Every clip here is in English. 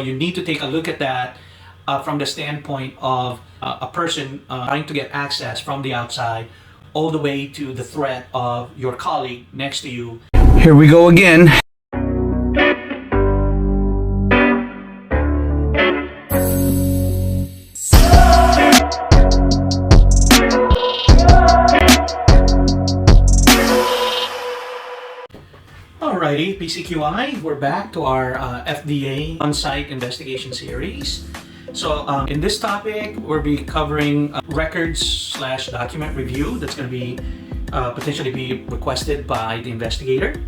you need to take a look at that from the standpoint of a person trying to get access from the outside, all the way to the threat of your colleague next to you. Here we go again. Alrighty, PCQI, we're back to our FDA on-site investigation series. So in this topic, we'll be covering records/document review that's going to be potentially be requested by the investigator.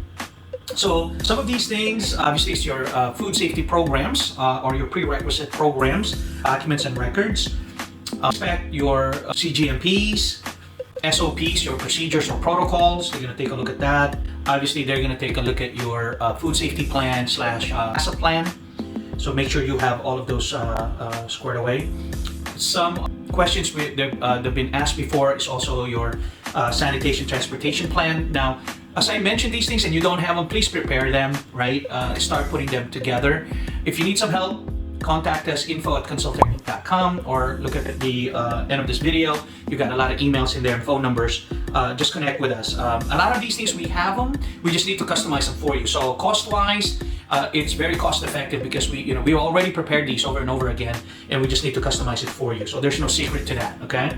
So some of these things, obviously, is your food safety programs or your prerequisite programs, documents and records. Expect your CGMPs, SOPs, your procedures or protocols. They're going to take a look at that. Obviously, they're going to take a look at your food safety plan / asset plan. So make sure you have all of those squared away. Some questions that have been asked before is also your sanitation transportation plan. Now, as I mentioned these things and you don't have them, please prepare them, right? Start putting them together. If you need some help, contact us, info@consultinginc.com, or look at the end of this video. You got a lot of emails in there and phone numbers. Just connect with us. A lot of these things, we have them. We just need to customize them for you. So cost-wise, it's very cost-effective because we already prepared these over and over again, and we just need to customize it for you. So there's no secret to that, okay?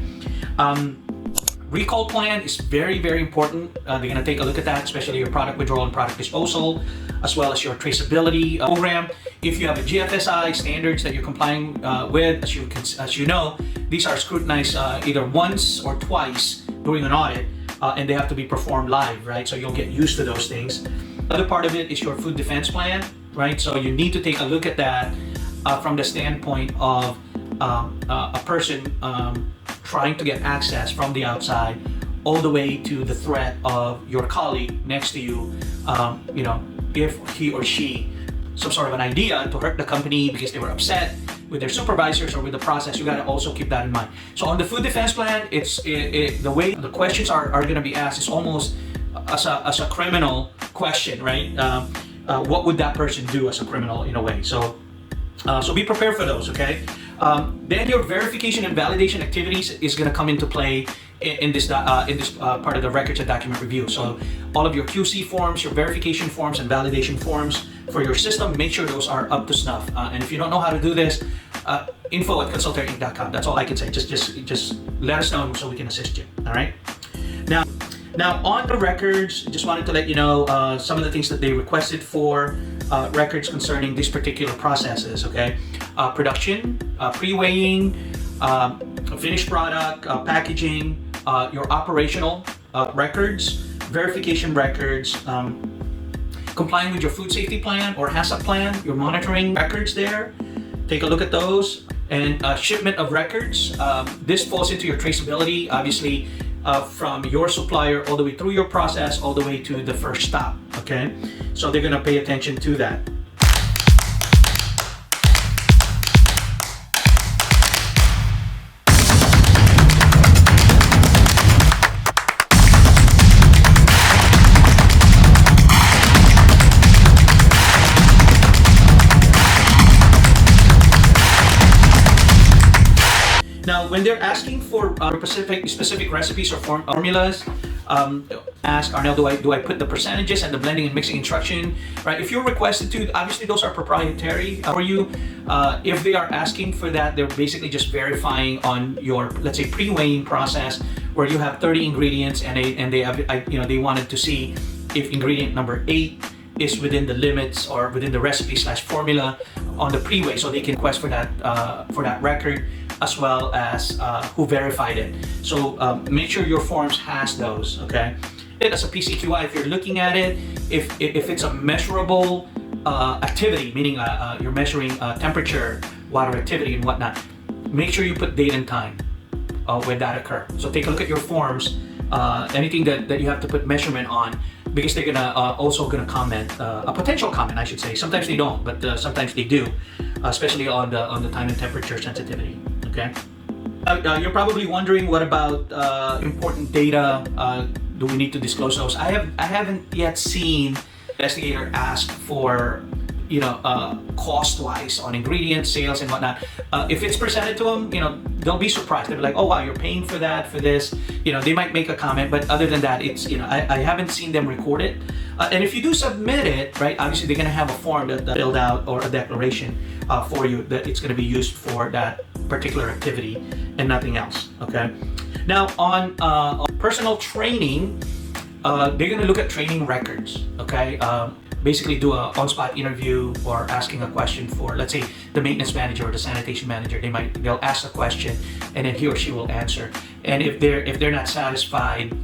Recall plan is very, very important. They're going to take a look at that, especially your product withdrawal and product disposal, as well as your traceability program. If you have a GFSI standards that you're complying with, as you know, these are scrutinized either once or twice during an audit, and they have to be performed live, right? So you'll get used to those things. Other part of it is your food defense plan, right? So you need to take a look at that from the standpoint of a person trying to get access from the outside, all the way to the threat of your colleague next to you, if he or she some sort of an idea to hurt the company because they were upset with their supervisors or with the process. You got to also keep that in mind. So on the food defense plan, the way the questions are going to be asked is almost as a criminal question, right? What would that person do as a criminal in a way? So be prepared for those, okay? Then your verification and validation activities is going to come into play in this part of the records and document review. So all of your QC forms, your verification forms, and validation forms for your system, make sure those are up to snuff. And if you don't know how to do this, info@consultinginc.com. That's all I can say. Just let us know so we can assist you. All right. Now on the records, just wanted to let you know some of the things that they requested for records concerning these particular processes. Okay, production, pre-weighing, finished product, packaging, your operational records, verification records, complying with your food safety plan or HACCP plan, your monitoring records there. Take a look at those, and shipment of records. This falls into your traceability, obviously, from your supplier all the way through your process, all the way to the first stop, okay? So they're gonna pay attention to that. Now, when they're asking for specific recipes or formulas, ask Arnel, do I put the percentages and the blending and mixing instruction, right? If you're requested to, obviously those are proprietary for you. If they are asking for that, they're basically just verifying on your, let's say, pre-weighing process where you have 30 ingredients and they wanted to see if ingredient number 8 is within the limits or within the recipe/formula on the pre-weigh, so they can request for that record, as well as who verified it. So make sure your forms has those, okay? As a PCQI, if you're looking at it, if it's a measurable activity, meaning you're measuring temperature, water activity, and whatnot, make sure you put date and time when that occur. So take a look at your forms, anything that you have to put measurement on, because they're also gonna comment, a potential comment, I should say. Sometimes they don't, but sometimes they do, especially on the time and temperature sensitivity. Okay. You're probably wondering, what about important data? Do we need to disclose those? I haven't yet seen investigator ask for cost-wise on ingredients, sales, and whatnot. If it's presented to them, they'll be surprised. They'll be like, "Oh wow, you're paying for that, for this." They might make a comment, but other than that, it's I haven't seen them record it. And if you do submit it, right, obviously they're gonna have a form that filled out or a declaration for you that it's gonna be used for that particular activity and nothing else. Okay. Now on personal training, they're gonna look at training records. Okay. Basically do a on-spot interview or asking a question for, let's say, the maintenance manager or the sanitation manager. They'll ask a question and then he or she will answer. And if they're not satisfied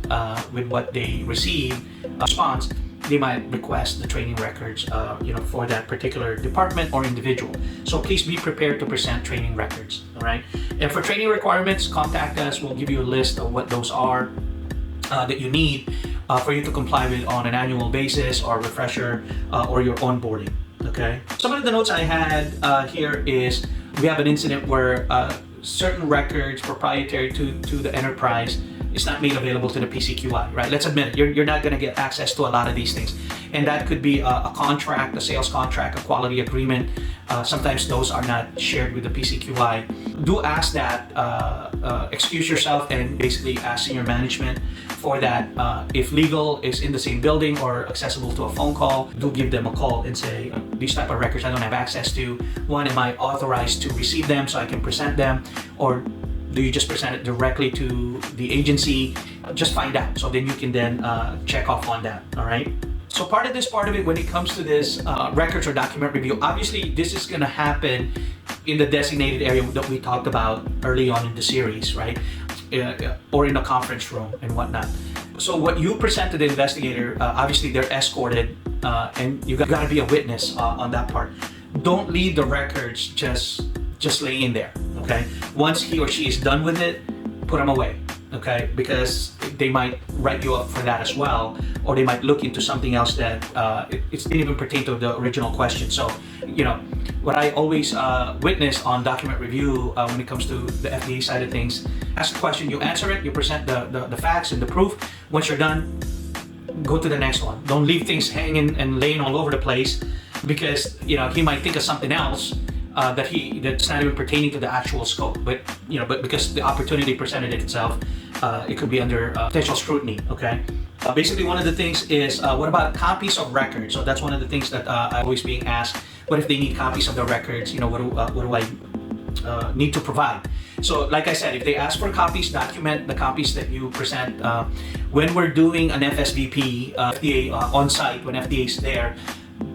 with what they receive response, they might request the training records for that particular department or individual. So please be prepared to present training records. All right. And for training requirements, contact us. We'll give you a list of what those are that you need for you to comply with on an annual basis or refresher or your onboarding. Okay. Some of the notes I had here is we have an incident where certain records proprietary to the enterprise is not made available to the PCQI, right? Let's admit it, you're not going to get access to a lot of these things. And that could be a contract, a sales contract, a quality agreement. Sometimes those are not shared with the PCQI. Do ask that, excuse yourself and basically ask senior management for that. If legal is in the same building or accessible to a phone call, do give them a call and say, these type of records I don't have access to. One, am I authorized to receive them so I can present them? Or do you just present it directly to the agency? Just find out. So then you can then check off on that, all right? So part of it, when it comes to this records or document review, obviously this is gonna happen in the designated area that we talked about early on in the series, right? Or in a conference room and whatnot. So what you present to the investigator, obviously they're escorted and you gotta be a witness on that part. Don't leave the records just laying there, okay? Once he or she is done with it, put them away, okay? Because they might write you up for that as well, or they might look into something else that it didn't even pertain to the original question. So, what I always witness on document review when it comes to the FDA side of things, ask a question, you answer it, you present the facts and the proof. Once you're done, go to the next one. Don't leave things hanging and laying all over the place because, he might think of something else that's not even pertaining to the actual scope, but because the opportunity presented itself, it could be under potential scrutiny. Okay. Basically, one of the things is what about copies of records? So that's one of the things that I'm always being asked. What if they need copies of the records? What do I need to provide? So, like I said, if they ask for copies, document the copies that you present. When we're doing an FSVP, FDA on-site, when FDA is there,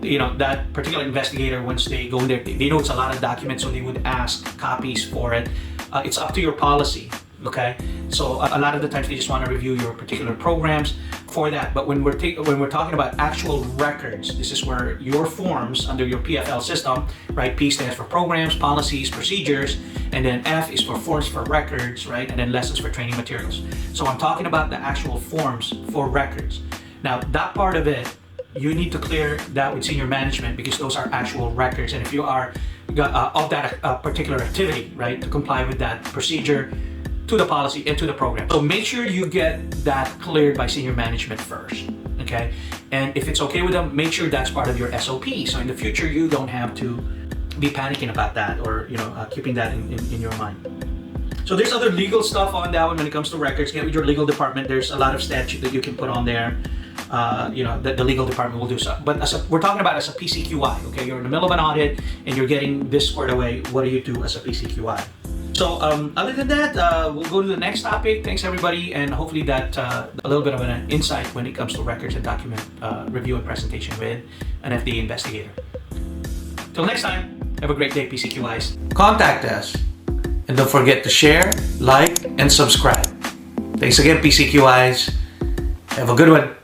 that particular investigator, once they go in there, they know it's a lot of documents, so they would ask copies for it. It's up to your policy, okay? So a lot of the times they just want to review your particular programs for that. But when we're talking about actual records, this is where your forms under your PFL system, right? P stands for programs, policies, procedures, and then F is for forms for records, right? And then lessons for training materials. So I'm talking about the actual forms for records. Now that part of it, you need to clear that with senior management because those are actual records. And if you are of that particular activity, right, to comply with that procedure, to the policy and to the program. So make sure you get that cleared by senior management first, okay? And if it's okay with them, make sure that's part of your SOP. So in the future, you don't have to be panicking about that or, keeping that in your mind. So there's other legal stuff on that one when it comes to records. Get with your legal department. There's a lot of statute that you can put on there. That the legal department will do so. But we're talking about as a PCQI, okay? You're in the middle of an audit and you're getting this squared away. What do you do as a PCQI? So other than that, we'll go to the next topic. Thanks everybody, and hopefully that a little bit of an insight when it comes to records and document review and presentation with an FDA investigator. Till next time, have a great day, PCQIs. Contact us, and don't forget to share, like, and subscribe. Thanks again, PCQIs. Have a good one.